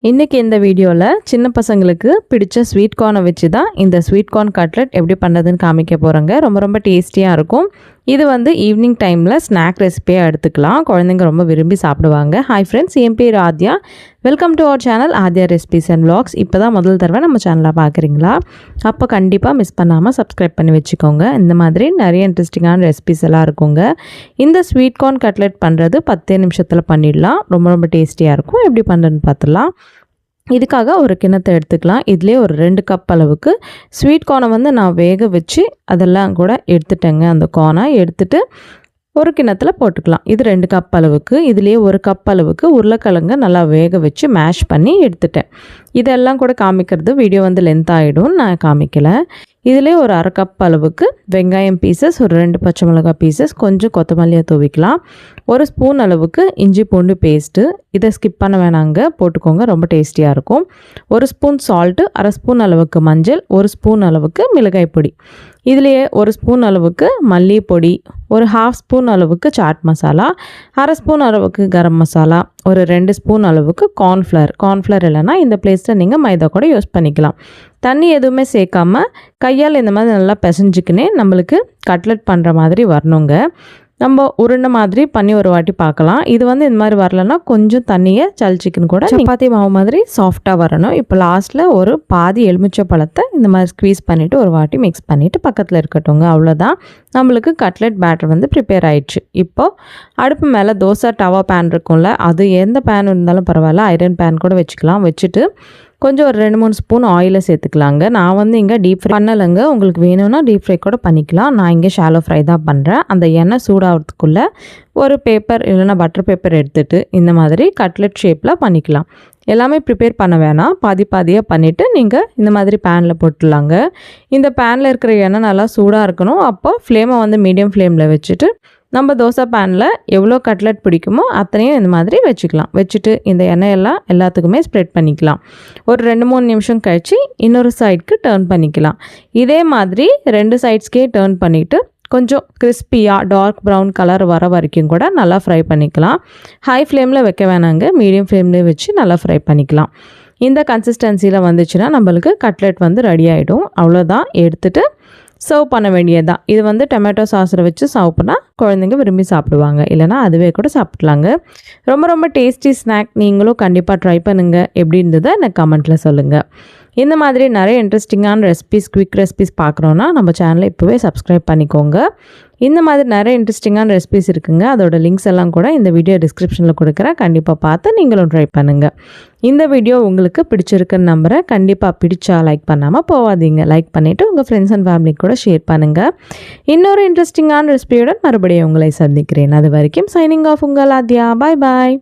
இன்றைக்கி இந்த வீடியோவில் சின்ன பசங்களுக்கு பிடிச்ச ஸ்வீட் கார்னை வச்சு தான் இந்த ஸ்வீட் கார்ன் கட்லெட் எப்படி பண்ணுறதுன்னு காமிக்க போகிறேங்க. ரொம்ப டேஸ்டியாக இருக்கும். இது ஈவினிங் டைமில் ஸ்நாக் ரெசிபியாக எடுத்துக்கலாம். குழந்தைங்க ரொம்ப விரும்பி சாப்பிடுவாங்க. ஹாய் ஃப்ரெண்ட்ஸ், என் பேர் Aadhya. Welcome to our channel Aadhya recipes and vlogs. இப்போ தான் முதல் தடவை நம்ம சேனலை பார்க்குறீங்களா? அப்போ கண்டிப்பாக மிஸ் பண்ணாமல் சப்ஸ்கிரைப் பண்ணி வச்சுக்கோங்க. இந்த மாதிரி நிறைய இன்ட்ரெஸ்டிங்கான ரெசிபிஸ் எல்லாம் இருக்குங்க. இந்த ஸ்வீட் கார்ன் கட்லெட் பண்ணுறது 10 நிமிஷத்தில் பண்ணிடலாம். ரொம்ப டேஸ்டியாக இருக்கும். எப்படி பண்ணுறதுன்னு பார்த்துடலாம். இதுக்காக ஒரு கிண்ணத்தை எடுத்துக்கலாம். இதிலே ஒரு 2 கப் அளவுக்கு ஸ்வீட் கார்னை நான் வேக வச்சு அதெல்லாம் கூட எடுத்துட்டேங்க. அந்த கார்னை எடுத்துட்டு ஒரு கிண்ணத்தில் போட்டுக்கலாம். இது 2 கப் அளவுக்கு. இதுலேயே 1 கப் அளவுக்கு உருளைக்கிழங்க நல்லா வேக வச்சு மேஷ் பண்ணி எடுத்துட்டேன். இதெல்லாம் கூட காமிக்கிறது வீடியோ லென்த் ஆகிடும், நான் காமிக்கலை. இதிலே ஒரு 1/2 கப் அளவுக்கு வெங்காயம் பீசஸ், ஒரு 2 பச்சை மிளகாய் பீசஸ், கொஞ்சம் கொத்தமல்லியை தூவிக்கலாம். 1 ஸ்பூன் அளவுக்கு இஞ்சி பூண்டு பேஸ்ட்டு, இதை ஸ்கிப் பண்ண வேணாங்க, போட்டுக்கோங்க, ரொம்ப டேஸ்டியாக இருக்கும். 1 ஸ்பூன் சால்ட்டு, 1/2 ஸ்பூன் அளவுக்கு மஞ்சள், 1 ஸ்பூன் அளவுக்கு மிளகாய் பொடி. இதுலேயே 1 ஸ்பூன் அளவுக்கு மல்லிப்பொடி, ஒரு 1/2 ஸ்பூன் அளவுக்கு சாட் மசாலா, 1/2 ஸ்பூன் அளவுக்கு கரம் மசாலா, ஒரு 2 ஸ்பூன் அளவுக்கு கார்ன்ஃப்ளவர் இல்லைன்னா இந்த பிளேஸில் நீங்கள் மைதா கூட யூஸ் பண்ணிக்கலாம். தண்ணி எதுவுமே சேர்க்காமல் கையால் இந்த மாதிரி நல்லா பிசைஞ்சிக்கினே நம்மளுக்கு கட்லெட் பண்ணுற மாதிரி வரணுங்க. நம்ம உருண்டை மாதிரி பண்ணி ஒரு வாட்டி பார்க்கலாம். இது இந்த மாதிரி வரலன்னா கொஞ்சம் தண்ணியை சளிச்சிக்கன்னு கூட சப்பாத்தி மாவு மாதிரி சாஃப்டாக வரணும். இப்போ லாஸ்ட்டில் ஒரு பாதி எலுமிச்சை பழத்தை இந்த மாதிரி ஸ்க்வீஸ் பண்ணிவிட்டு ஒரு வாட்டி மிக்ஸ் பண்ணிவிட்டு பக்கத்தில் இருக்கட்டுங்க. அவ்வளோதான், நம்மளுக்கு கட்லெட் பேட்டர் ப்ரிப்பேர் ஆயிடுச்சு. இப்போது அடுப்பு மேலே தோசை டவா பேன் இருக்கும்ல, அது எந்த பேன் இருந்தாலும் பரவாயில்ல, ஐரன் பேன் கூட வச்சுக்கலாம். வச்சுட்டு கொஞ்சம் ஒரு 2-3 ஸ்பூன் ஆயிலை சேர்த்துக்கலாங்க. நான் இங்கே டீப் ஃப்ரை பண்ணலைங்க. உங்களுக்கு வேணும்னா டீப் ஃப்ரை கூட பண்ணிக்கலாம். நான் இங்கே ஷாலோ ஃப்ரை தான் பண்ணுறேன். அந்த எண்ணெய் சூடாகிறதுக்குள்ளே ஒரு பேப்பர் இல்லைன்னா பட்டர் பேப்பர் எடுத்துகிட்டு இந்த மாதிரி கட்லெட் ஷேப்பில் பண்ணிக்கலாம். எல்லாமே ப்ரிப்பேர் பண்ண வேணாம், பாதியாக பண்ணிவிட்டு நீங்கள் இந்த மாதிரி பேனில் போட்டுடலாங்க. இந்த பேனில் இருக்கிற எண்ணெய் நல்லா சூடாக இருக்கணும். அப்போ ஃப்ளேமை மீடியம் ஃப்ளேமில் வச்சுட்டு நம்ம தோசை பேனில் எவ்வளோ கட்லெட் பிடிக்குமோ அத்தனையும் இந்த மாதிரி வச்சுக்கலாம். வச்சுட்டு இந்த எண்ணெயெல்லாம் எல்லாத்துக்குமே ஸ்ப்ரெட் பண்ணிக்கலாம். ஒரு 2-3 நிமிஷம் கழித்து இன்னொரு சைடுக்கு டர்ன் பண்ணிக்கலாம். இதே மாதிரி 2 சைட்ஸ்க்கே டர்ன் பண்ணிவிட்டு கொஞ்சம் கிறிஸ்பியாக டார்க் ப்ரௌன் கலர் வர வரைக்கும் கூட நல்லா ஃப்ரை பண்ணிக்கலாம். ஹை ஃப்ளேமில் வைக்க வேணாங்க, மீடியம் ஃப்ளேம்லேயே வச்சு நல்லா ஃப்ரை பண்ணிக்கலாம். இந்த கன்சிஸ்டன்சியில் வந்துச்சுன்னா நம்மளுக்கு கட்லெட் ரெடி ஆகிடும். அவ்வளோதான், எடுத்துகிட்டு சர்வ் பண்ண வேண்டியதுதான். இது டொமேட்டோ சாஸில் வச்சு சர்வ் பண்ணால் குழந்தைங்க விரும்பி சாப்பிடுவாங்க. இல்லைனா அதுவே கூட சாப்பிட்லாங்க. ரொம்ப டேஸ்டி ஸ்நாக். நீங்களும் கண்டிப்பாக ட்ரை பண்ணுங்கள். எப்படி இருந்ததை எனக்கு கமெண்ட்டில் சொல்லுங்கள். இந்த மாதிரி நிறைய இன்ட்ரெஸ்டிங்கான ரெசிபிஸ், குவிக் ரெசிபிஸ் பார்க்குறோன்னா நம்ம சேனலை இப்போவே சப்ஸ்கிரைப் பண்ணிக்கோங்க. இந்த மாதிரி நிறைய இன்ட்ரெஸ்டிங்கான ரெசிபிஸ் இருக்குங்க. அதோட லிங்க்ஸ் எல்லாம் கூட இந்த வீடியோ டிஸ்கிரிப்ஷனில் கொடுக்குறேன். கண்டிப்பாக பார்த்து நீங்களும் ட்ரை பண்ணுங்கள். இந்த வீடியோ உங்களுக்கு பிடிச்சிருக்குன்னு நம்புகிறேன். கண்டிப்பாக பிடிச்சா லைக் பண்ணாமல் போகாதீங்க. லைக் பண்ணிவிட்டு உங்கள் ஃப்ரெண்ட்ஸ் அண்ட் ஃபேமிலிக்கு கூட ஷேர் பண்ணுங்கள். இன்னொரு இன்ட்ரெஸ்டிங்கான ரெசிபியுடன் மறுபடியும் உங்களை சந்திக்கிறேன். அது வரைக்கும் சைனிங் ஆஃப், உங்கள் ஆத்யா. பாய் பாய்.